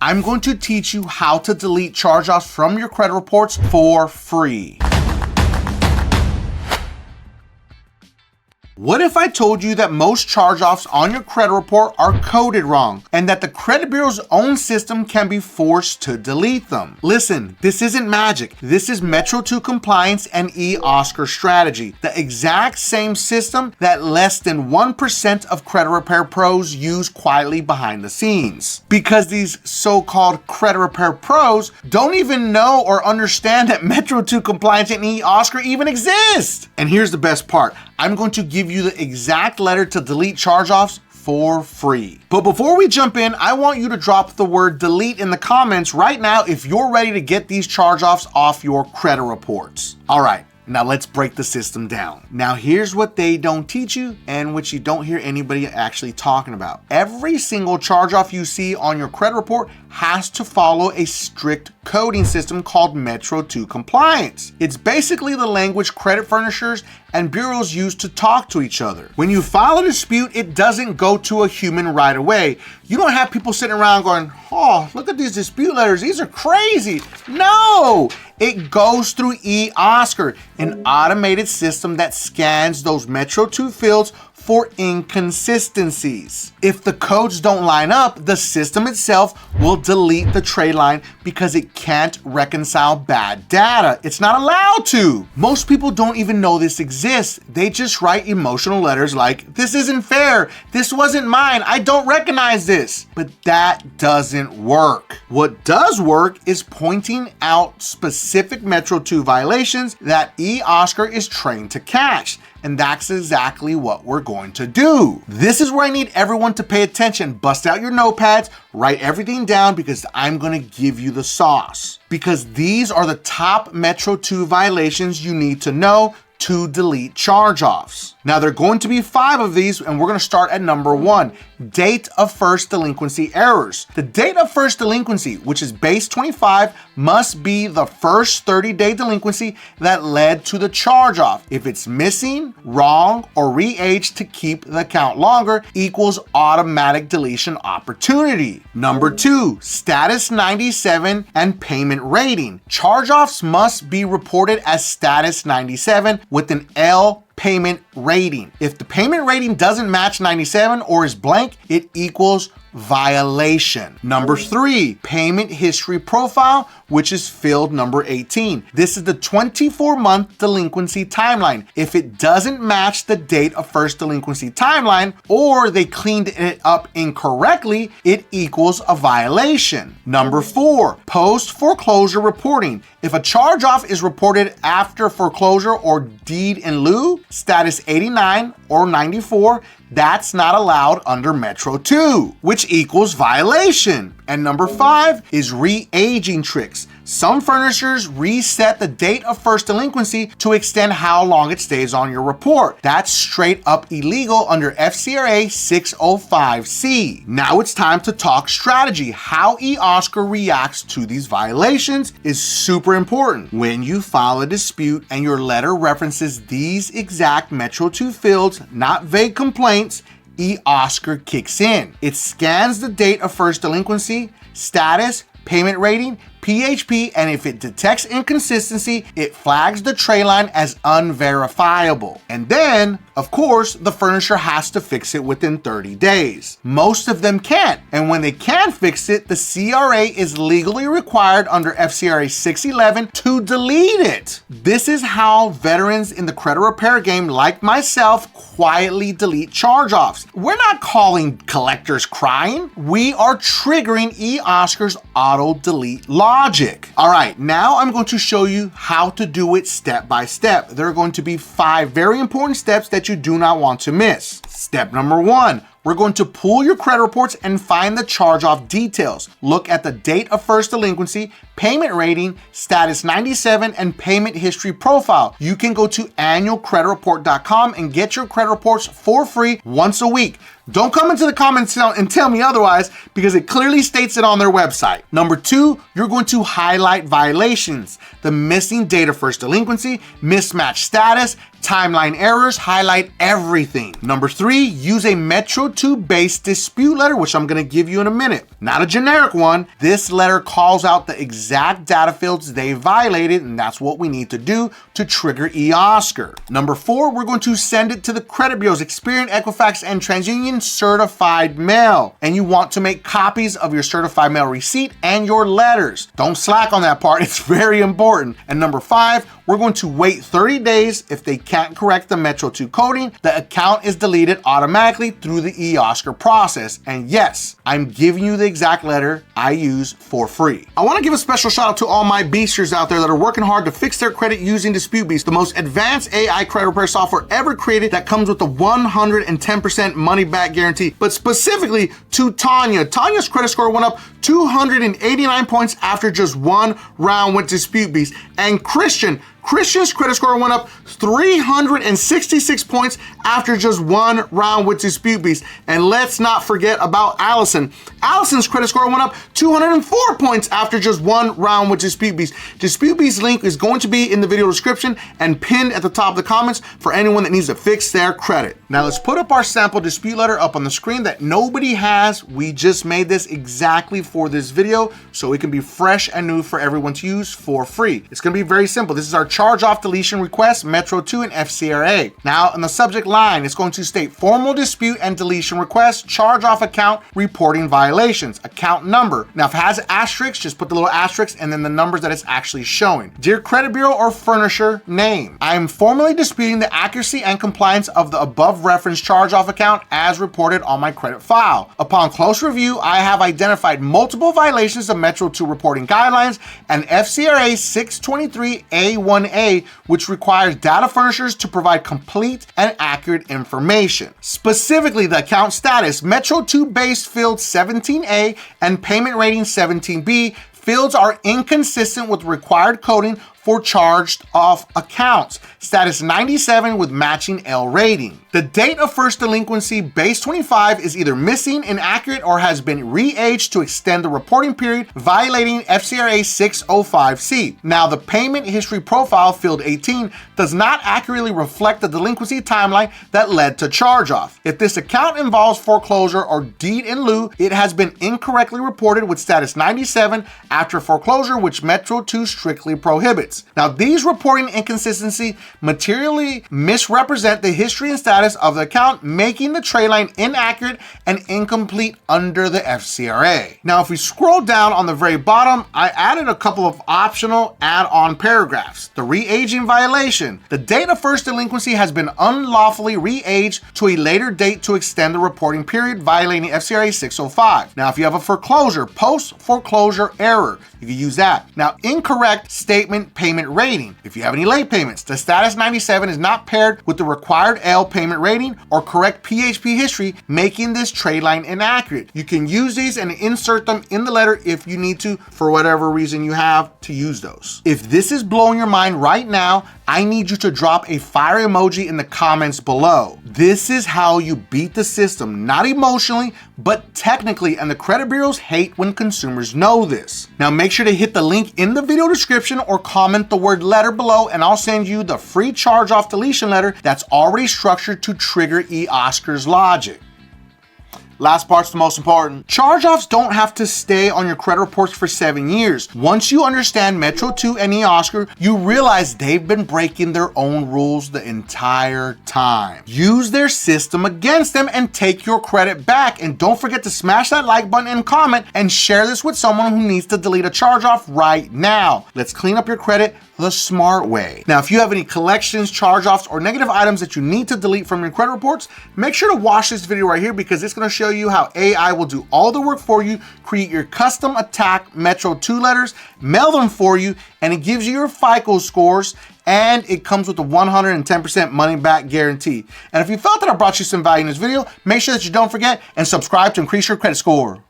I'm going to teach you how to delete charge-offs from your credit reports for free. What if I told you that most charge-offs on your credit report are coded wrong and that the credit bureau's own system can be forced to delete them? Listen, this isn't magic. This is Metro 2 compliance and eOscar strategy, the exact same system that less than 1% of credit repair pros use quietly behind the scenes. Because these so-called credit repair pros don't even know or understand that Metro 2 compliance and eOscar even exist. And here's the best part. I'm going to give you the exact letter to delete charge-offs for free. But before we jump in, I want you to drop the word delete in the comments right now if you're ready to get these charge-offs off your credit reports. All right. Now let's break the system down. Now here's what they don't teach you and which you don't hear anybody actually talking about. Every single charge-off you see on your credit report has to follow a strict coding system called Metro 2 compliance. It's basically the language credit furnishers and bureaus use to talk to each other. When you file a dispute, it doesn't go to a human right away. You don't have people sitting around going, oh, look at these dispute letters, these are crazy. No, it goes through eOscar, an automated system that scans those Metro 2 fields for inconsistencies. If the codes don't line up, the system itself will delete the trade line because it can't reconcile bad data. It's not allowed to. Most people don't even know this exists. They just write emotional letters like, this isn't fair, this wasn't mine, I don't recognize this. But that doesn't work. What does work is pointing out specific Metro 2 violations that eOscar is trained to catch. And that's exactly what we're going to do. This is where I need everyone to pay attention. Bust out your notepads, write everything down because I'm gonna give you the sauce. Because these are the top Metro 2 violations you need to know to delete charge-offs. Now there are going to be 5 of these and we're gonna start at number 1, date of first delinquency errors. The date of first delinquency, which is base 25, must be the first 30-day delinquency that led to the charge-off. If it's missing, wrong, or re-aged to keep the account longer equals automatic deletion opportunity. Number 2, status 97 and payment rating. Charge-offs must be reported as status 97 with an L payment rating. If the payment rating doesn't match 97 or is blank, it equals violation. Number 3, payment history profile, which is field number 18. This is the 24-month delinquency timeline. If it doesn't match the date of first delinquency timeline or they cleaned it up incorrectly, it equals a violation. Number 4, post foreclosure reporting. If a charge-off is reported after foreclosure or deed in lieu, status 89 or 94, that's not allowed under Metro 2, which equals violation. And number 5 is re-aging tricks. Some furnishers reset the date of first delinquency to extend how long it stays on your report. That's straight up illegal under FCRA 605C. Now it's time to talk strategy. How eOscar reacts to these violations is super important. When you file a dispute and your letter references these exact Metro 2 fields, not vague complaints, eOscar kicks in. It scans the date of first delinquency, status, payment rating, PHP, and if it detects inconsistency, it flags the trade line as unverifiable. And then, of course, the furnisher has to fix it within 30 days. Most of them can't, and when they can fix it, the CRA is legally required under FCRA 611 to delete it. This is how veterans in the credit repair game like myself quietly delete charge-offs. We're not calling collectors crying. We are triggering eOscar's auto-delete logic. All right, now I'm going to show you how to do it step by step. There are going to be 5 very important steps that you do not want to miss. Step number 1, we're going to pull your credit reports and find the charge-off details. Look at the date of first delinquency, payment rating, status 97, and payment history profile. You can go to annualcreditreport.com and get your credit reports for free once a week. Don't come into the comments and tell me otherwise, because it clearly states it on their website. Number 2, you're going to highlight violations. The missing date of first delinquency, mismatch status, timeline errors, highlight everything. Number 3, use a Metro 2-based dispute letter, which I'm going to give you in a minute. Not a generic one. This letter calls out the exact data fields they violated, and that's what we need to do to trigger eOscar. Number 4, we're going to send it to the credit bureaus, Experian, Equifax, and TransUnion certified mail. And you want to make copies of your certified mail receipt and your letters. Don't slack on that part. It's very important. And number 5, we're going to wait 30 days. If they can't correct the Metro 2 coding, the account is deleted automatically through the eOscar process. And yes, I'm giving you the exact letter I use for free. I want to give a special shout out to all my beasters out there that are working hard to fix their credit using Dispute Beast, the most advanced AI credit repair software ever created that comes with a 110% money back guarantee. But specifically to Tanya. Tanya's credit score went up 289 points after just one round with Dispute Beast. And Christian's credit score went up 366 points after just one round with Dispute Beast. And let's not forget about Allison. Allison's credit score went up 204 points after just one round with Dispute Beast. Dispute Beast link is going to be in the video description and pinned at the top of the comments for anyone that needs to fix their credit. Now let's put up our sample dispute letter up on the screen that nobody has. We just made this exactly for this video so it can be fresh and new for everyone to use for free. It's going to be very simple. This is our charge-off deletion request, Metro 2 and FCRA. Now in the subject line, it's going to state formal dispute and deletion request, charge-off account, reporting violations, account number. Now if it has asterisks, just put the little asterisks and then the numbers that it's actually showing. Dear credit bureau or furnisher, name. I am formally disputing the accuracy and compliance of the above referenced charge-off account as reported on my credit file. Upon close review, I have identified multiple violations of Metro 2 reporting guidelines and FCRA 623A1A, which requires data furnishers to provide complete and accurate information. Specifically, the account status, Metro 2 base field 17A and payment rating 17B fields are inconsistent with required coding for charged off accounts. Status 97 with matching L rating. The date of first delinquency, base 25, is either missing, inaccurate, or has been re-aged to extend the reporting period, violating FCRA 605C. Now, the payment history profile, field 18, does not accurately reflect the delinquency timeline that led to charge-off. If this account involves foreclosure or deed in lieu, it has been incorrectly reported with status 97 after foreclosure, which Metro 2 strictly prohibits. Now, these reporting inconsistencies materially misrepresent the history and status of the account, making the trade line inaccurate and incomplete under the FCRA. Now, if we scroll down on the very bottom, I added a couple of optional add-on paragraphs. The re-aging violation. The date of first delinquency has been unlawfully re-aged to a later date to extend the reporting period, violating FCRA 605. Now, if you have a foreclosure, post-foreclosure error, you can use that. Now, incorrect statement payment rating. If you have any late payments, the status 97 is not paired with the required L payment rating or correct PHP history, making this trade line inaccurate. You can use these and insert them in the letter if you need to, for whatever reason you have to use those. If this is blowing your mind right now, I need you to drop a fire emoji in the comments below. This is how you beat the system, not emotionally, but technically, and the credit bureaus hate when consumers know this. Now make sure to hit the link in the video description or comment the word letter below, and I'll send you the free charge-off deletion letter that's already structured to trigger eOscar's logic. Last part's the most important. Charge-offs don't have to stay on your credit reports for 7 years. Once you understand Metro 2 and eOscar, you realize they've been breaking their own rules the entire time. Use their system against them and take your credit back. And don't forget to smash that like button and comment and share this with someone who needs to delete a charge-off right now. Let's clean up your credit the smart way. Now, if you have any collections, charge-offs, or negative items that you need to delete from your credit reports, make sure to watch this video right here because it's gonna show you how AI will do all the work for you, create your custom attack Metro 2 letters, mail them for you, and it gives you your FICO scores, and it comes with a 110% money back guarantee. And if you felt that I brought you some value in this video, make sure that you don't forget and subscribe to increase your credit score.